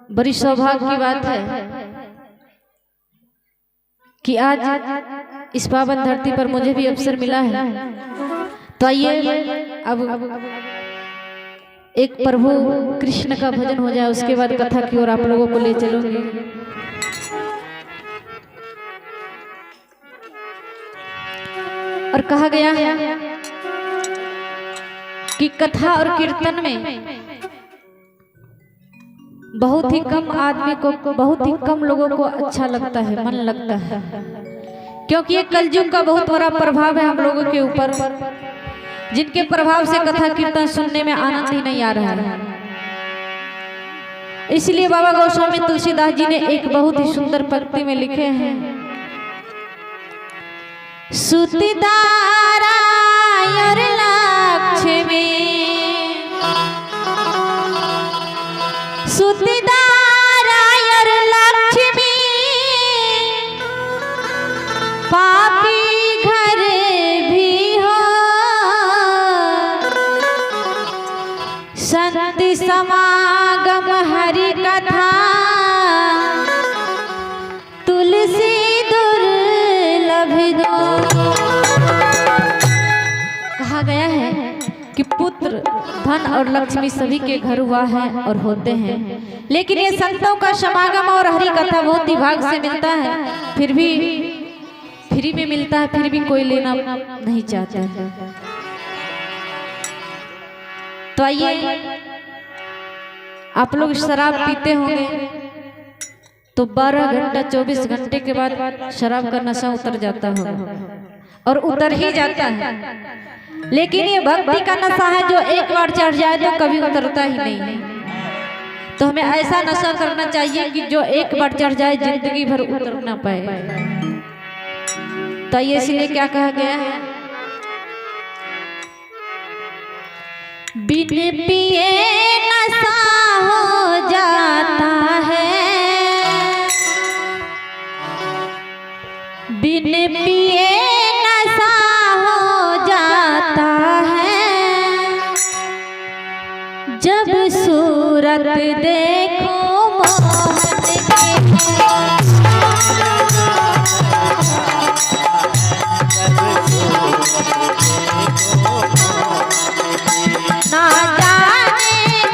बड़ी सौभाग्य की बात है कि आज इस पावन धरती पर मुझे भी अवसर मिला है। तो आइए अब एक प्रभु कृष्ण का भजन हो जाए, उसके बाद कथा की ओर आप लोगों को ले चलूंगी। और कहा गया है कि कथा और कीर्तन में बहुत ही कम आदमी को, बहुत ही कम लोगों को अच्छा लगता है, मन लगता है, क्योंकि ये कलयुग का बहुत बड़ा प्रभाव है हम लोगों के ऊपर, जिनके प्रभाव से कथा कीर्तन सुनने में आनंद ही नहीं आ रहा है। इसलिए बाबा गोस्वामी तुलसीदास जी ने एक बहुत ही सुंदर पंक्ति में लिखे हैं, सुतिदारा लक्ष्मी सुतिदारायर लक्ष्मी पापी घर भी हो संत समागम हरि कथा तुलसी दुर्लभ दो। कहा गया है कि पुत्र धन और लक्ष्मी सभी के घर हुआ है और होते हैं, लेकिन ये संतों का समागम और हरि कथा बहुत ही भाग से मिलता है, फिर भी फ्री में मिलता है, फिर भी कोई लेना नहीं चाहता है। तो आइए, आप लोग शराब पीते होंगे तो 12 घंटा 24 घंटे के बाद शराब का नशा उतर जाता होगा, और उतर ही जाता है, लेकिन ये भक्ति का नशा है जो एक बार चढ़ जाए तो कभी उतरता ही नहीं है। तो hमें ऐसा नशा करना चाहिए कि जो एक बार चढ़ जाए जिंदगी भर उतर ना पाए। तो ये इसलिए क्या कहा गया है, बिन पिए नशा हो जाता है, बिन पिए नशा हो जाता है, जब सूरत देखो मोहन की ना जाने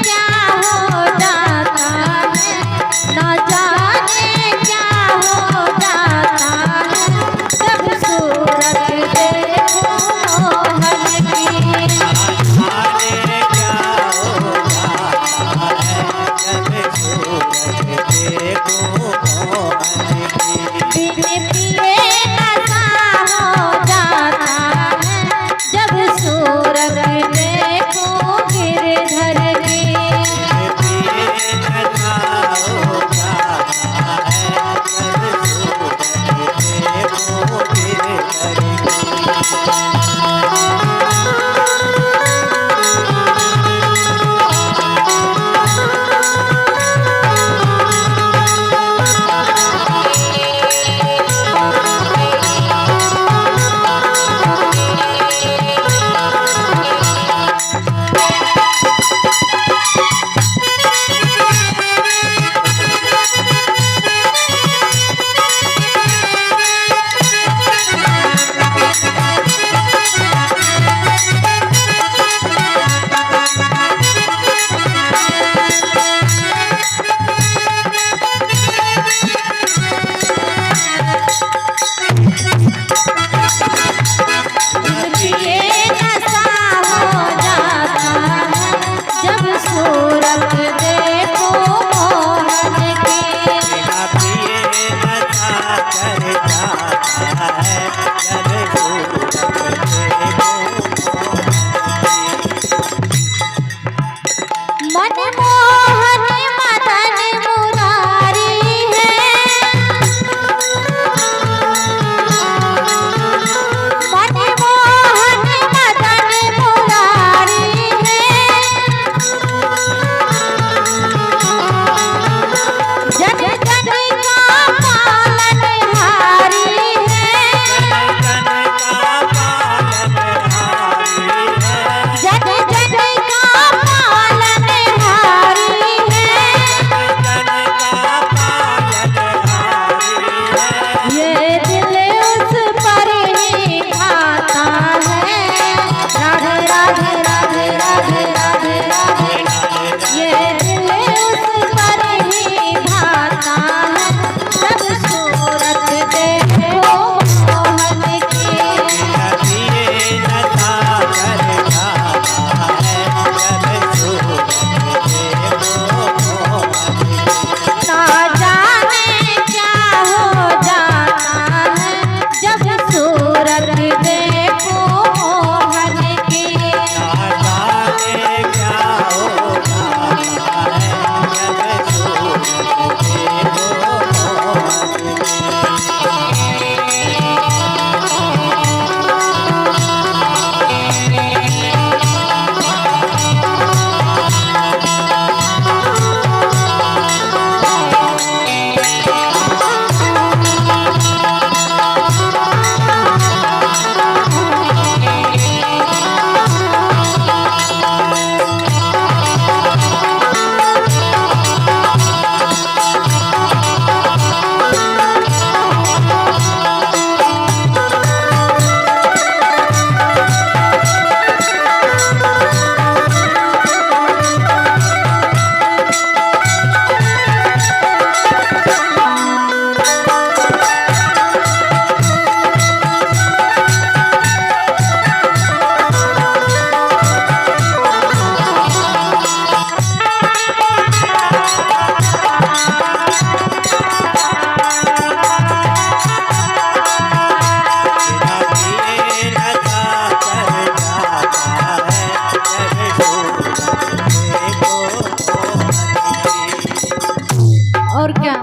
और क्या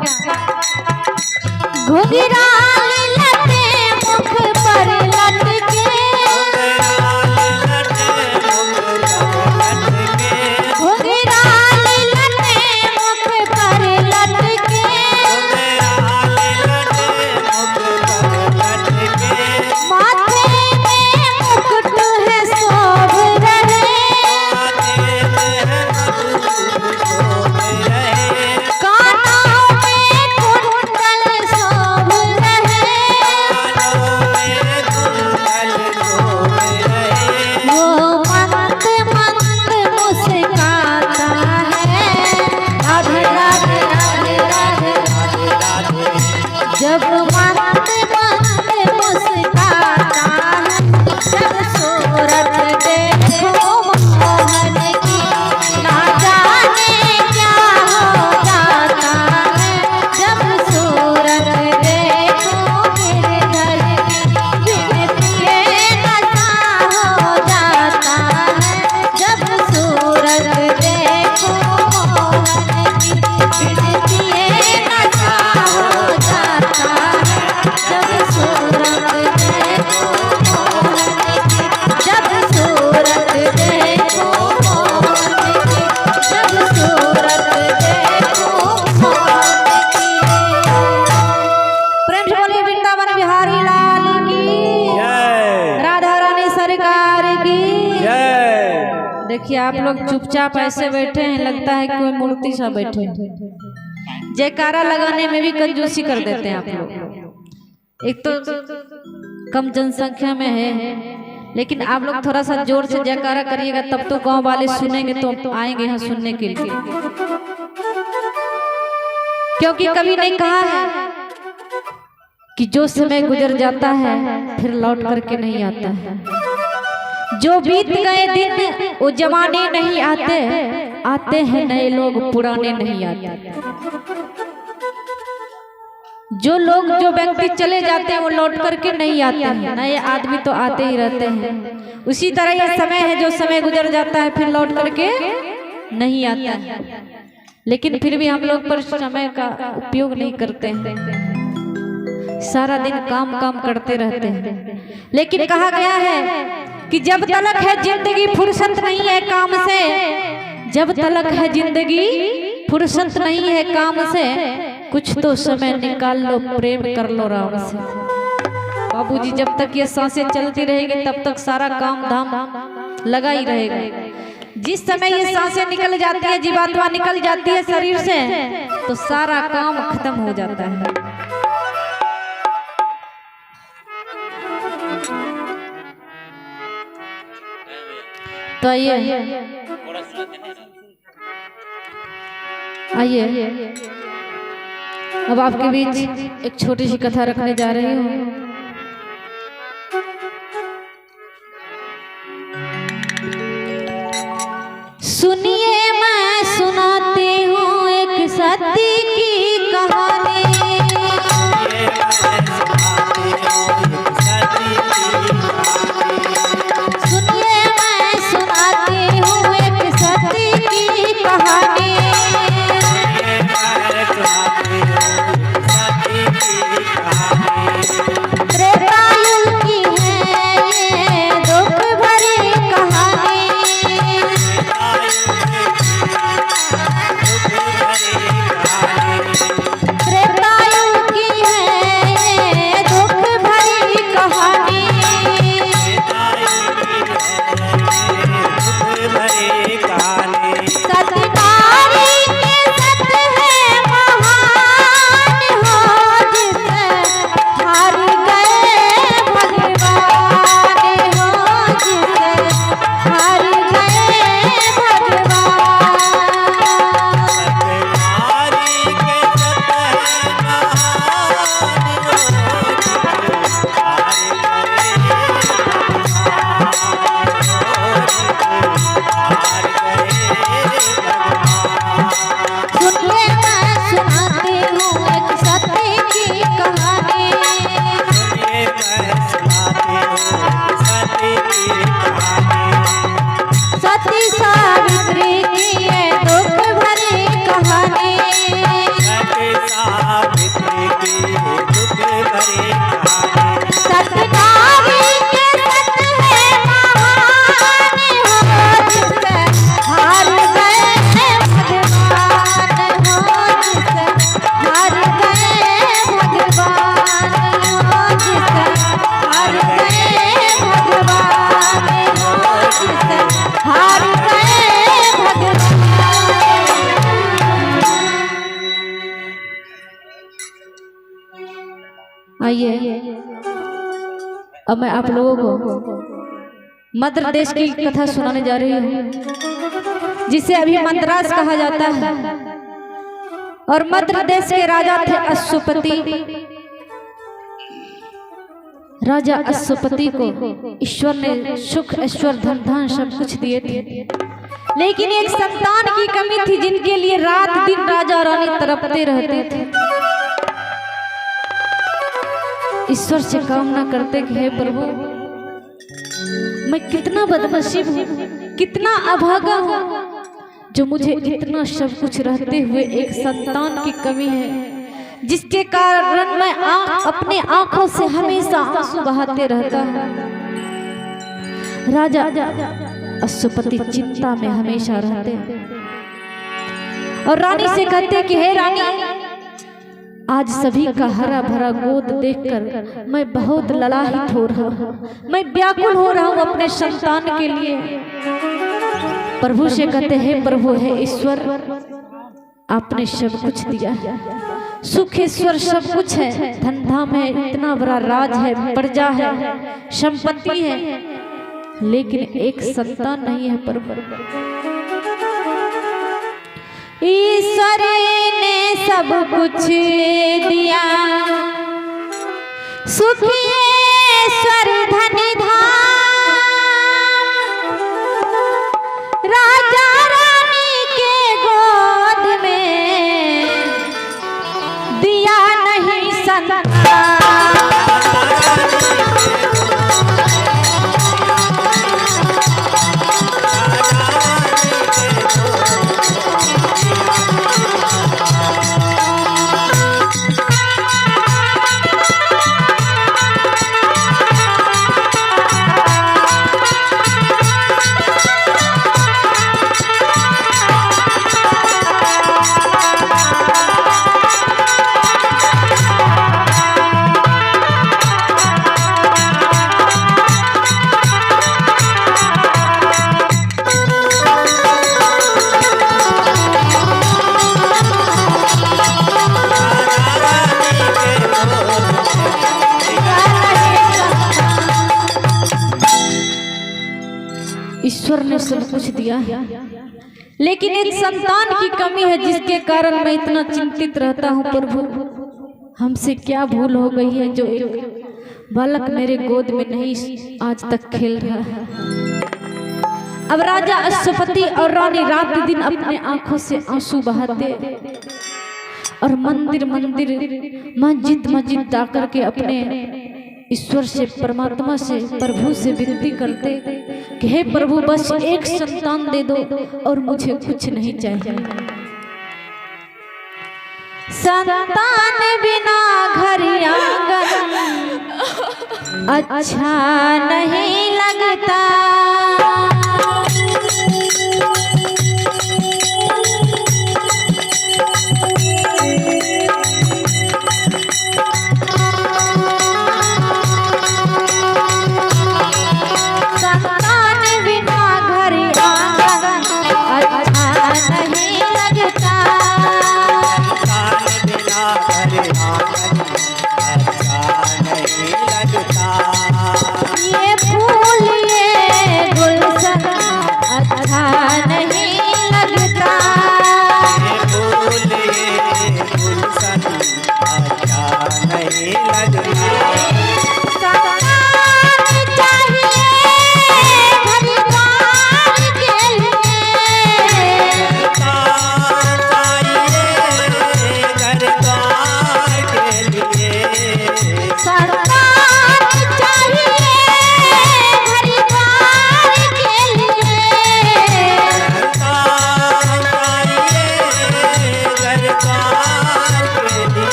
घुघरा लटे मुख पर लटके, घुघरा लटे मुख पर लटके, माथे में मुकुट है शोभ रहे, कानों में कुंडल शोभ रहे, वो मंद मंद मुस्काता है, राधे राधे राधे राधे, जब मंद मंद मुस्काता है, जब सूरत देखो मोहन की, ना जाने क्या हो जाता है, जब सूरत देखो गिरधर की, बिन पिए नशा हो जाता है, जब सूरत देखो मोहन की, बिन पिए नशा हो जाता है, जब सूरत देखो मोहन की, जब सूरत देखो मोहन की, जब सूरत देखो मोहन की। प्रेम से बोलिए वृंदावन बिहारी लाल की, राधा रानी सरकार की। देखिए आप लोग चुपचाप ऐसे बैठे हैं, लगता है कोई मूर्ति सा बैठे हैं। जयकारा लगाने में भी कंजूसी कर देते हैं आप लोग। एक तो कम जनसंख्या में है, लेकिन आप लोग थोड़ा सा जोर से जयकारा करिएगा, तब तो गांव वाले सुनेंगे तो आएंगे यहाँ सुनने के लिए। क्योंकि कभी नहीं कहा है कि जो समय गुजर जाता है फिर लौट करके नहीं आता है। जो बीत गए दिन वो जमाने नहीं आते, आते हैं नए लोग पुराने नहीं आते। जो लोग जो व्यक्ति चले जाते हैं वो लौट करके नहीं आते हैं, नए आदमी तो आते ही रहते हैं। उसी तरह ये समय है, जो समय गुजर जाता है फिर लौट करके नहीं आता है। लेकिन फिर भी हम लोग पर समय का उपयोग नहीं करते हैं, सारा दिन काम काम करते रहते हैं। लेकिन कहा गया है कि जब तलक है जिंदगी फुर्सत नहीं है काम से, जब तलक है जिंदगी फुर्सत नहीं है काम से, कुछ तो समय निकाल लो प्रेम कर लो राम से। बाबूजी जब तक ये सांसें चलती रहेगी तब तक सारा काम धाम लगा ही रहेगा। जिस समय ये सांसें निकल जाती है, जीवात्मा निकल जाती है शरीर से, तो सारा काम खत्म हो जाता है। तो आइए अब आपके बीच एक छोटी सी कथा रखने जा रही हूँ। सुनिए मैं सुनाती हूँ एक सत्य की कहानी। सुनिए मैं सुनाती हूँ एक सत्य की कहानी। त्रेतायुग की है ये दुख भरी कहानी। आइए अब मैं आप लोगों को मद्र देश की कथा सुनाने जा रही हूँ, जिसे अभी मंदरास कहा जाता है। और मद्र देश के राजा थे अश्वपति। राजा अश्वपति को ईश्वर ने सुख ऐश्वर्य धन धान सब कुछ दिए थे, लेकिन एक संतान की कमी थी, जिनके लिए रात दिन राजा रानी तड़पते रहते थे। ईश्वर से कामना करते कि हे प्रभु, मैं कितना बदनसीब हूँ, कितना अभागा हूँ, जो मुझे इतना सब कुछ रहते हुए एक संतान की कमी है, जिसके कारण मैं अपने आंखों से हमेशा आंसू बहाते रहता हूँ। राजा अश्वपति चिंता में हमेशा रहते और रानी से कहते कि हे रानी, आज सभी का हरा भरा गोद देखकर मैं बहुत ललाहित हो रहा हूँ, मैं व्याकुल हो रहा हूँ अपने संतान के लिए। प्रभु से कहते हैं प्रभु है ईश्वर, आपने सब कुछ दिया, सुख ईश्वर सब कुछ है, धन धाम है, इतना बड़ा राज है, प्रजा है, संपत्ति है, लेकिन एक संतान नहीं है प्रभु। ईश्वर ने सब कुछ दिया, सुख ईश्वर धन धाम, राजा रानी के गोद में दिया नहीं संतान। ईश्वर ने सब कुछ दिया है, लेकिन एक संतान की कमी है, जिसके कारण मैं इतना चिंतित रहता हूँ। प्रभु, हमसे क्या भूल हो गई है जो एक बालक मेरे गोद में नहीं आज तक खेल रहा है। अब राजा अश्वपति और रानी रात दिन अपने आंखों से आंसू बहाते और मंदिर मंदिर मस्जिद मस्जिद जाकर के अपने ईश्वर से, परमात्मा से, प्रभु से विनती करते कि हे प्रभु, बस एक संतान दे दो और मुझे कुछ नहीं चाहिए। संतान बिना घर आंगन अच्छा नहीं लगता, ये फूल ये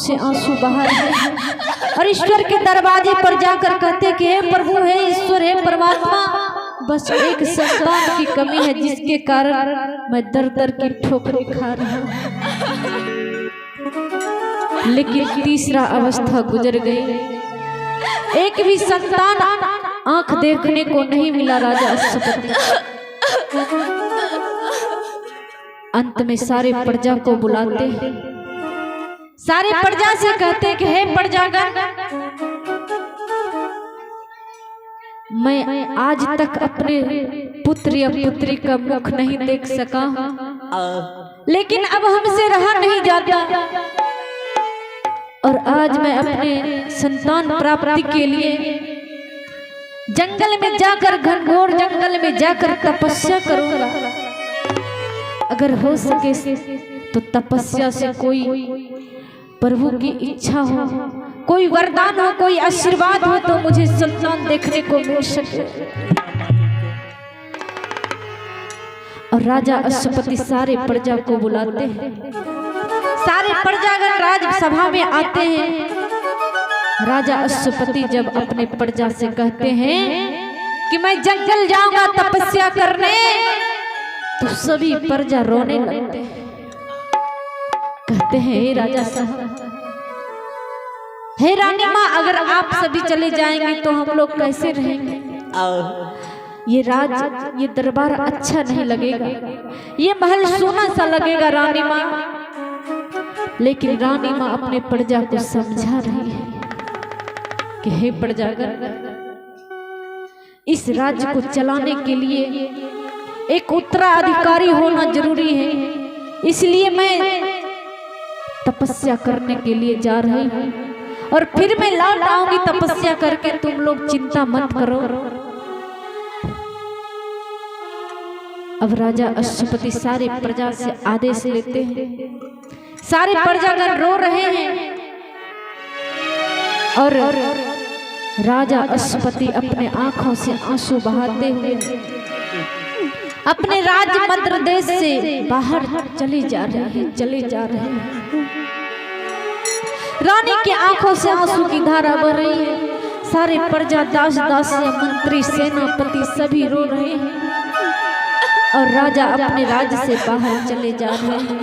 से आंसू बहा रहे हैं और ईश्वर के दरवाजे पर जाकर कहते कि हे प्रभु, हे ईश्वर, हे परमात्मा, बस एक संतान की कमी है जिसके कारण मैं दर दर की ठोकरें खा रहा हूं। लेकिन तीसरा अवस्था गुजर गई, एक भी संतान आंख देखने को नहीं मिला राजा अश्वपति। अंत में सारे प्रजा को बुलाते हैं, सारे प्रजा से कहते कि हे प्रजागण, मैं आज तक अपने पुत्र या पुत्री का मुख नहीं देख सका, लेकिन अब हमसे रहा नहीं जाता और आज मैं अपने संतान प्राप्ति के लिए जंगल में जाकर, घनघोर जंगल में जाकर तपस्या करूंगा। अगर हो सके तो तपस्या से कोई प्रभु की इच्छा हो, कोई वरदान हो, कोई आशीर्वाद हो तो मुझे संतान देखने को मिल सके। और राजा अश्वपति सारे प्रजा को बुलाते हैं, सारे प्रजागण राजसभा में आते हैं। राजा अश्वपति जब अपने प्रजा से कहते हैं कि मैं जंगल जाऊंगा तपस्या करने, तो सभी प्रजा रोने लगते हैं, कहते हैं हे राजा साहब, हे रानी माँ, अगर आप सभी चले जाएंगे तो हम लोग कैसे रहेंगे? ये दरबार अच्छा नहीं लगेगा, ये महल सोना सा लगेगा रानी माँ। लेकिन रानी माँ अपने प्रजा को समझा रही है कि हे प्रजागण, इस राज्य को चलाने के लिए एक उत्तराधिकारी होना जरूरी है, इसलिए मैं तपस्या करने के लिए जा रही हूँ और फिर मैं लौट आऊंगी तपस्या करके, तुम लोग चिंता मत करो। अब राजा अश्वपति सारे प्रजा से आदेश लेते हैं, सारे प्रजागण रो रहे हैं और राजा अश्वपति अपने आंखों से आंसू बहाते हुए अपने राज्य मद्र देश से बाहर चले जा रहे हैं। रानी की आंखों से आंसू की धारा बह रही है, सारे प्रजा, दास दासियां, मंत्री, सेनापति सभी रो रहे हैं और राजा अपने राज्य से बाहर चले जा रहे हैं।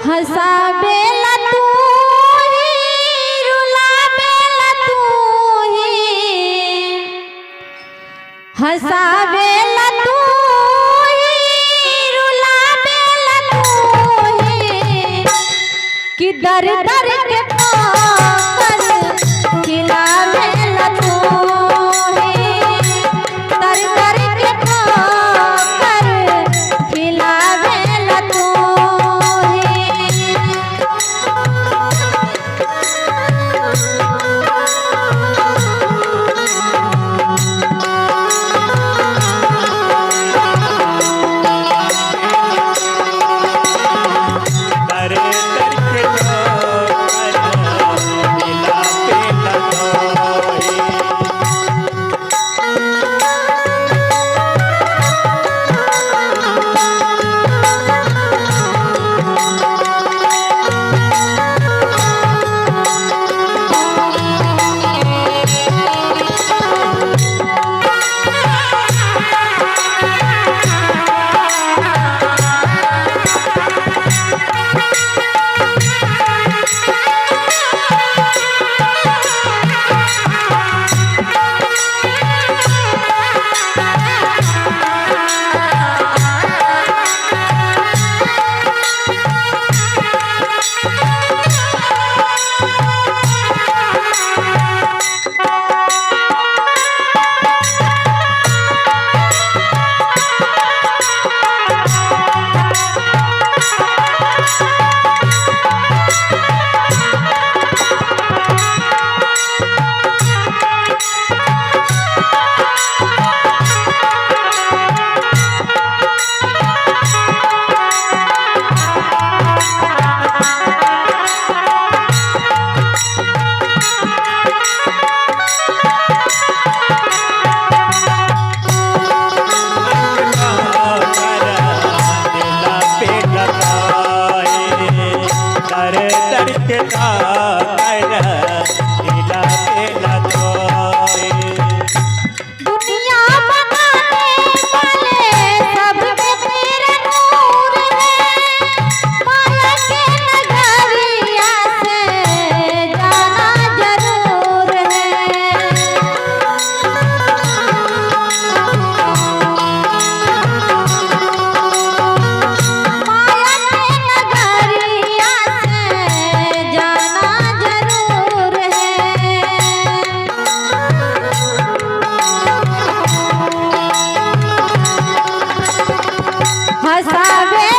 हंसाबेला तू ही, रुलाबेला तू ही, हंसाबेला तू ही, रुलाबेला तू ही, कि दर दर के पागल खिलाबेला तू ही, दर दर के पागल खिलाबेला तू। दर दर के अरे तड़कता ढीला तेला धोए दुनिया बनाने वाले सबके तेरे नूर है माया के नगरिया से जाना जरूर हसावे